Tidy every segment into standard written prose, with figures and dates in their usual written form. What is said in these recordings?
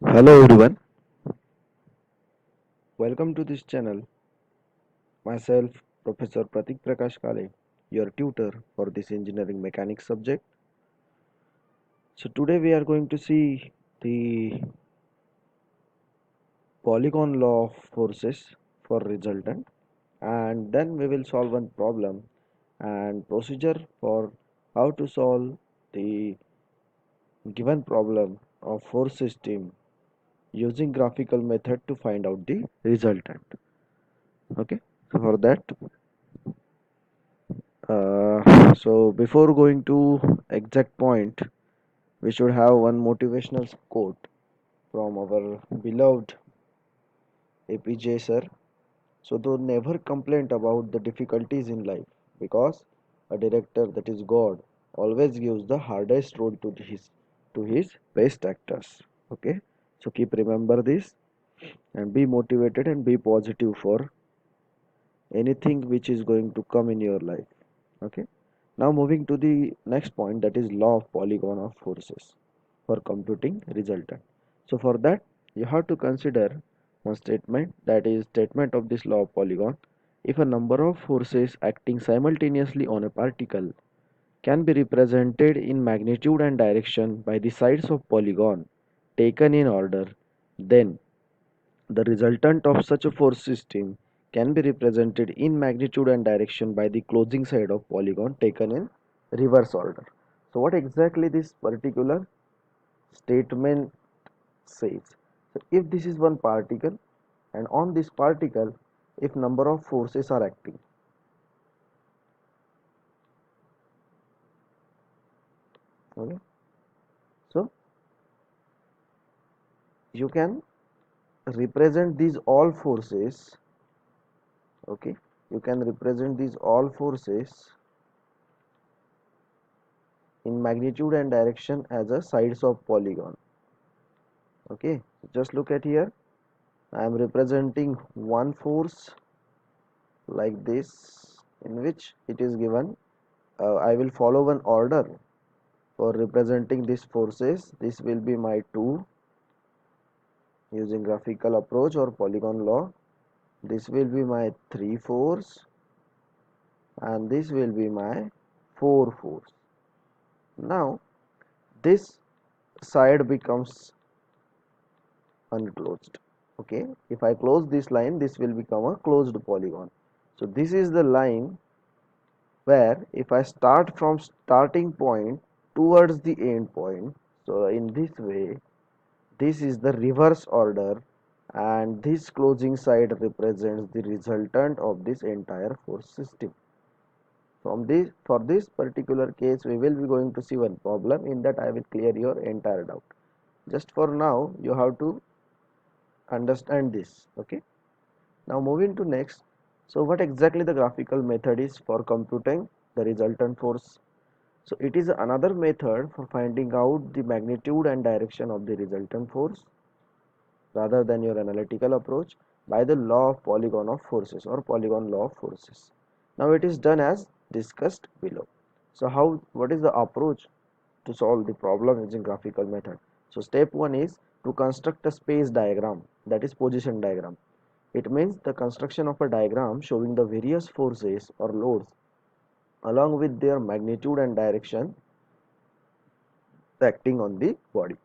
Hello everyone, welcome to this channel. Myself, Professor Pratik Prakash Kale, your tutor for this engineering mechanics subject. So today we are going to see the polygon law of forces for resultant, and then we will solve one problem and procedure for how to solve the given problem of force system using graphical method to find out the resultant. Okay, so for that so before going to exact point, we should have one motivational quote from our beloved APJ sir. So do never complain about the difficulties in life because a director, that is God, always gives the hardest role to his best actors. Okay, so keep remember this and be motivated and be positive for anything which is going to come in your life. Okay, now moving to the next point, that is law of polygon of forces for computing resultant. So for that you have to consider one statement, that is statement of this law of polygon. If a number of forces acting simultaneously on a particle can be represented in magnitude and direction by the sides of polygon taken in order, then the resultant of such a force system can be represented in magnitude and direction by the closing side of polygon taken in reverse order. So what exactly this particular statement says? So if this is one particle and on this particle if number of forces are acting, okay, so you can represent these all forces, okay, you can represent these all forces in magnitude and direction as a sides of polygon. Okay, just look at here, I am representing one force like this, in which it is given I will follow one order for representing these forces. This will be my 2 using graphical approach or polygon law. This will be my 3 force and this will be my 4 force. Now this side becomes unclosed. Okay, if I close this line, this will become a closed polygon. So this is the line where if I start from starting point towards the end point, so in this way this is the reverse order and this closing side represents the resultant of this entire force system. From this, for this particular case we will be going to see one problem, in that I will clear your entire doubt. Just for now you have to understand this. Okay, now moving to next. So what exactly the graphical method is for computing the resultant force? So it is another method for finding out the magnitude and direction of the resultant force rather than your analytical approach by the law of polygon of forces or polygon law of forces. Now it is done as discussed below. So what is the approach to solve the problem using graphical method? So step 1 is to construct a space diagram, that is position diagram. It means the construction of a diagram showing the various forces or loads along with their magnitude and direction acting on the body.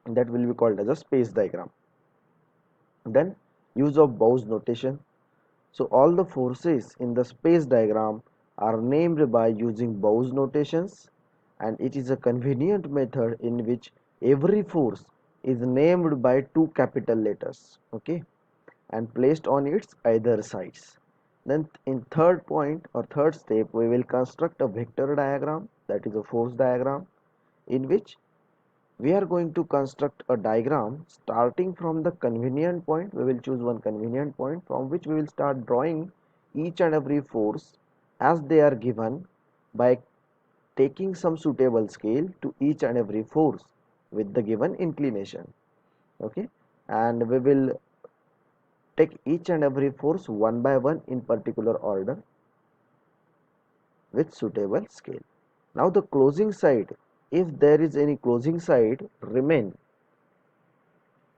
That will be called as a space diagram. Then use of Bose notation. So all the forces in the space diagram are named by using Bose notations, and it is a convenient method in which every force is named by two capital letters, okay, and placed on its either sides. Then in third point or third step we will construct a vector diagram, that is a force diagram, in which we are going to construct a diagram starting from the convenient point. We will choose one convenient point from which we will start drawing each and every force as they are given by taking some suitable scale to each and every force with the given inclination. Okay, and we will take each and every force one by one in particular order with suitable scale. Now the closing side, if there is any closing side remain,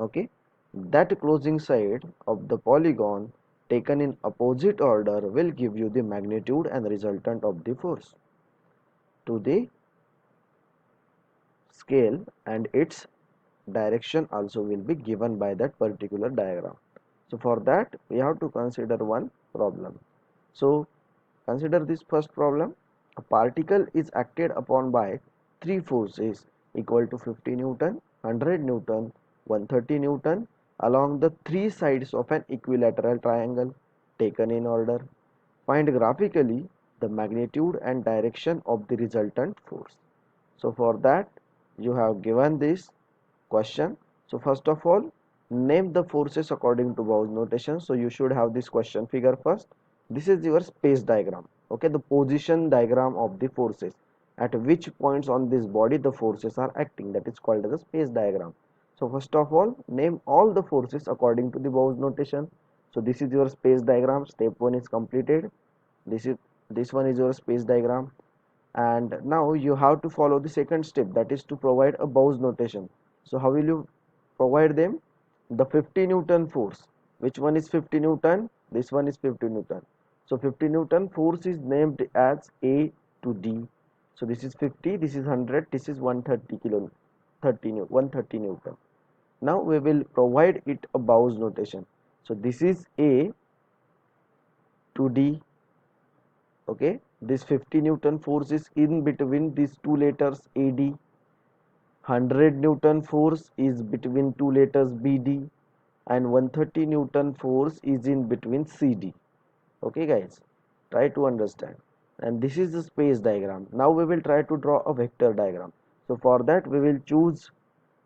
Okay, that closing side of the polygon taken in opposite order will give you the magnitude and resultant of the force to the scale, and its direction also will be given by that particular diagram. So for that we have to consider one problem. So consider this first problem. A particle is acted upon by three forces equal to 50 Newton, 100 Newton, 130 Newton along the three sides of an equilateral triangle taken in order. Find graphically the magnitude and direction of the resultant force. So for that you have given this question. So first of all, name the forces according to Gauss notation. So you should have this question figure first. This is your space diagram. Okay, the position diagram of the forces. At which points on this body the forces are acting. That is called as a space diagram. So first of all, name all the forces according to the Gauss notation. So this is your space diagram. Step 1 is completed. This one is your space diagram, and now you have to follow the second step, that is to provide a Gauss notation. So how will you provide them? The 50 Newton force, which one is 50 Newton? This one is 50 Newton. So 50 Newton force is named as A to D. So this is 50, this is 100, this is 130 kilo 130 Newton. Now we will provide it a Gauss notation. So this is A to D. Okay, this 50 Newton force is in between these two letters AD. 100 Newton force is between two letters BD, and 130 Newton force is in between CD. Okay guys, try to understand. And this is the space diagram. Now we will try to draw a vector diagram. So for that we will choose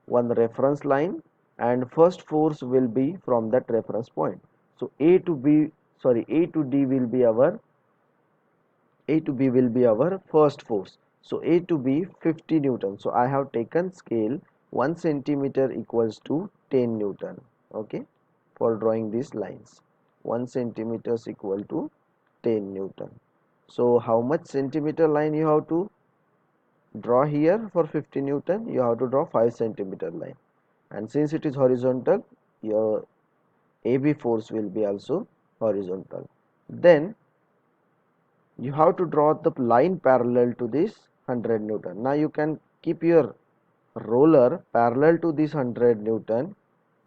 one reference line, and first force will be from that reference point. So A to D will be our A to B will be our first force. So A to B 50 Newton. So I have taken scale 1 centimeter equals to 10 Newton. Okay, for drawing these lines, 1 centimeter is equal to 10 Newton. So how much centimeter line you have to draw here for 50 Newton? You have to draw 5 centimeter line, and since it is horizontal, your AB force will be also horizontal. Then you have to draw the line parallel to this 100 Newton. Now you can keep your roller parallel to this 100 Newton,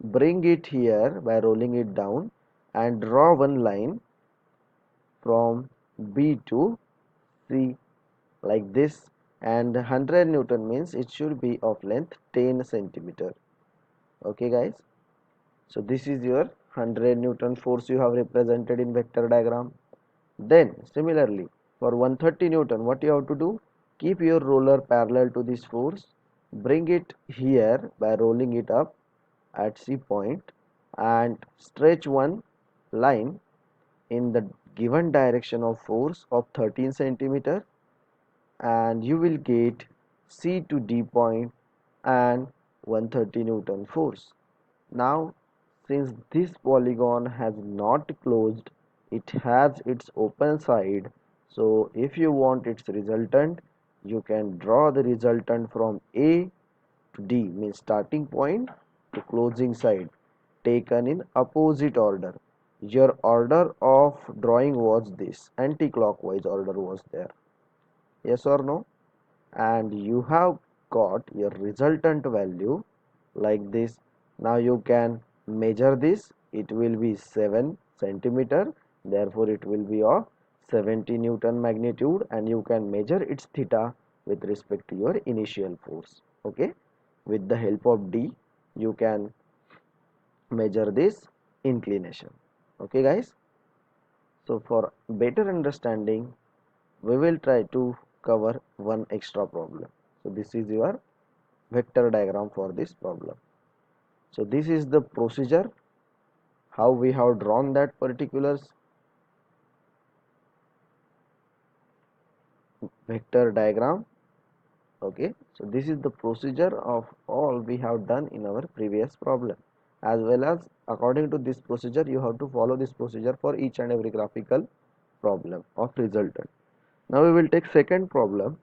bring it here by rolling it down, and draw one line from B to C like this, and 100 Newton means it should be of length 10 centimeter. Okay guys, so this is your 100 Newton force you have represented in vector diagram. Then similarly for 130 Newton, what you have to do? Keep your roller parallel to this force, bring it here by rolling it up at C point, and stretch one line in the given direction of force of 13 centimeter, and you will get C to D point and 130 Newton force. Now since this polygon has not closed, it has its open side, so if you want its resultant, you can draw the resultant from A to D, means starting point to closing side, taken in opposite order. Your order of drawing was this, anti-clockwise order was there, yes or no? And you have got your resultant value like this. Now you can measure this, it will be 7 centimeter, therefore it will be of 70 Newton magnitude, and you can measure its theta with respect to your initial force. Okay, with the help of D you can measure this inclination. Okay guys, so for better understanding we will try to cover one extra problem. So this is your vector diagram for this problem. So this is the procedure how we have drawn that particular vector diagram. Okay, so this is the procedure of all we have done in our previous problem, as well as according to this procedure you have to follow this procedure for each and every graphical problem of resultant. Now we will take second problem.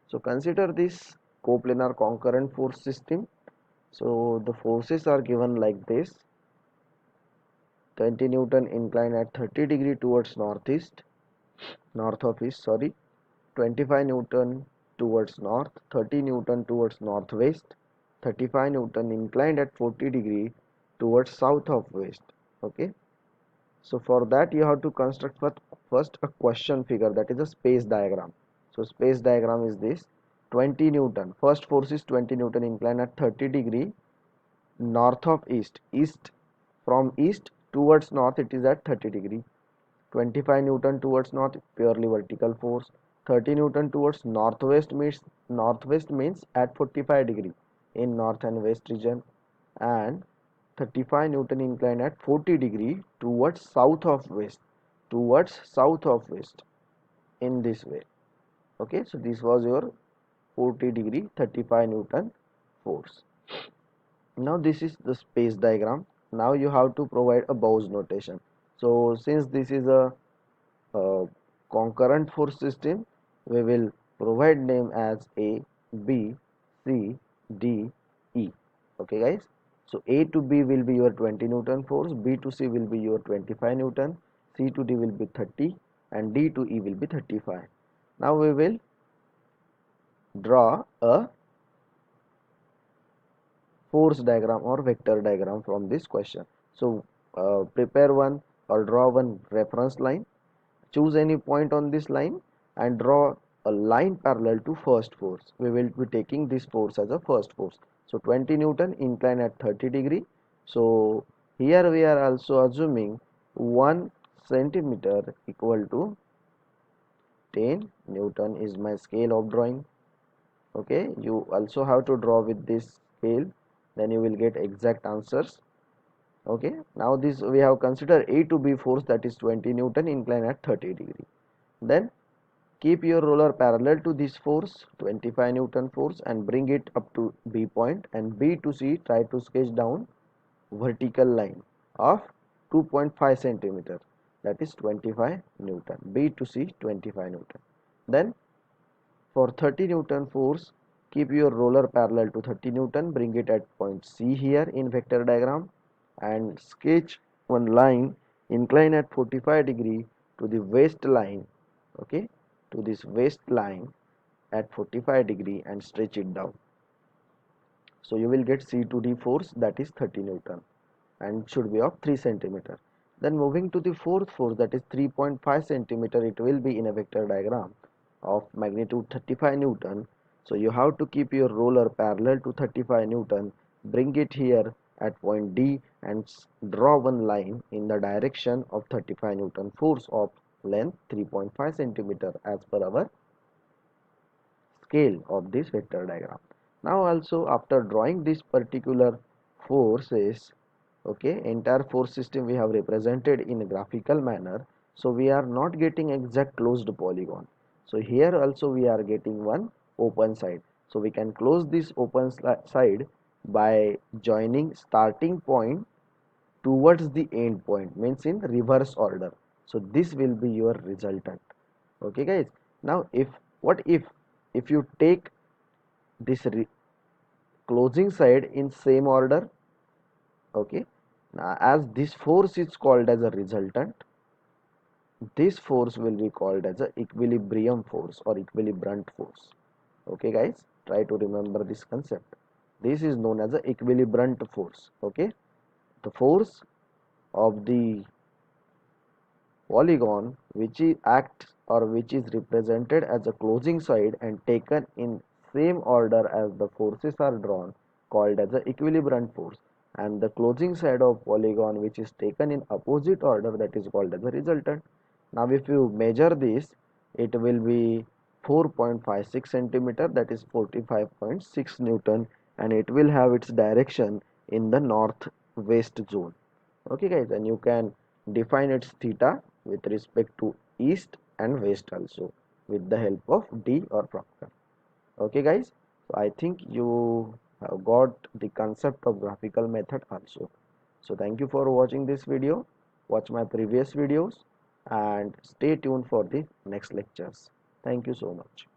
So consider this coplanar concurrent force system So the forces are given like this: 20 Newton incline at 30 degree towards north of east, sorry, 25 Newton towards north, 30 Newton towards northwest, 35 Newton inclined at 40 degree towards south of west. Okay, so for that you have to construct first a question figure, that is a space diagram. So space diagram is this: 20 Newton, first force is 20 Newton inclined at 30 degree north of east, from east towards north it is at 30 degree. 25 Newton towards north, purely vertical force. 30 Newton towards northwest means at 45 degree in north and west region, and 35 Newton incline at 40 degree towards south of west in this way. Okay, so this was your 40 degree 35 Newton force. Now this is the space diagram. Now you have to provide a Bose notation. So since this is a concurrent force system, we will provide name as A, B, C, D, E. Okay guys, so A to B will be your 20 Newton force, B to C will be your 25 Newton, C to D will be 30, and D to E will be 35. Now we will draw a force diagram or vector diagram from this question. So prepare one or draw one reference line. Choose any point on this line and draw a line parallel to first force. We will be taking this force as a first force. So 20 Newton incline at 30 degree. So here we are also assuming 1 centimeter equal to 10 Newton is my scale of drawing. Okay, you also have to draw with this scale, then you will get exact answers. Okay, now this we have considered A to B force, that is 20 Newton incline at 30 degree. Then keep your roller parallel to this force, 25 Newton force, and bring it up to B point, and B to C try to sketch down vertical line of 2.5 centimeter, that is 25 Newton. B to C 25 Newton. Then for 30 Newton force, keep your roller parallel to 30 Newton, bring it at point C here in vector diagram, and sketch one line incline at 45 degree to the waist line. Okay, to this waist line at 45 degree and stretch it down. So you will get C to D force, that is 30 Newton, and should be of 3 centimeter. Then moving to the fourth force, that is 3.5 centimeter, it will be in a vector diagram of magnitude 35 Newton. So you have to keep your roller parallel to 35 Newton, bring it here at point D and draw one line in the direction of 35 Newton force of length 3.5 centimeter as per our scale of this vector diagram. Now also after drawing this particular forces, okay, entire force system we have represented in a graphical manner, so we are not getting exact closed polygon. So here also we are getting one open side, so we can close this open side by joining starting point towards the end point, means in reverse order. So this will be your resultant. Okay guys, now if you take this closing side in same order, okay, now as this force is called as a resultant, this force will be called as a equilibrium force or equilibrant force. Okay guys, try to remember this concept. This is known as a equilibrant force. Okay, the force of the polygon which is acts or which is represented as a closing side and taken in same order as the forces are drawn, called as a equilibrant force, and the closing side of polygon which is taken in opposite order, that is called as a resultant. Now if you measure this, it will be 4.56 centimeter, that is 45.6 Newton, and it will have its direction in the northwest zone. Okay guys, and you can define its theta with respect to east and west also with the help of D or Proctor. Okay guys, so I think you have got the concept of graphical method also. So thank you for watching this video. Watch my previous videos and stay tuned for the next lectures. Thank you so much.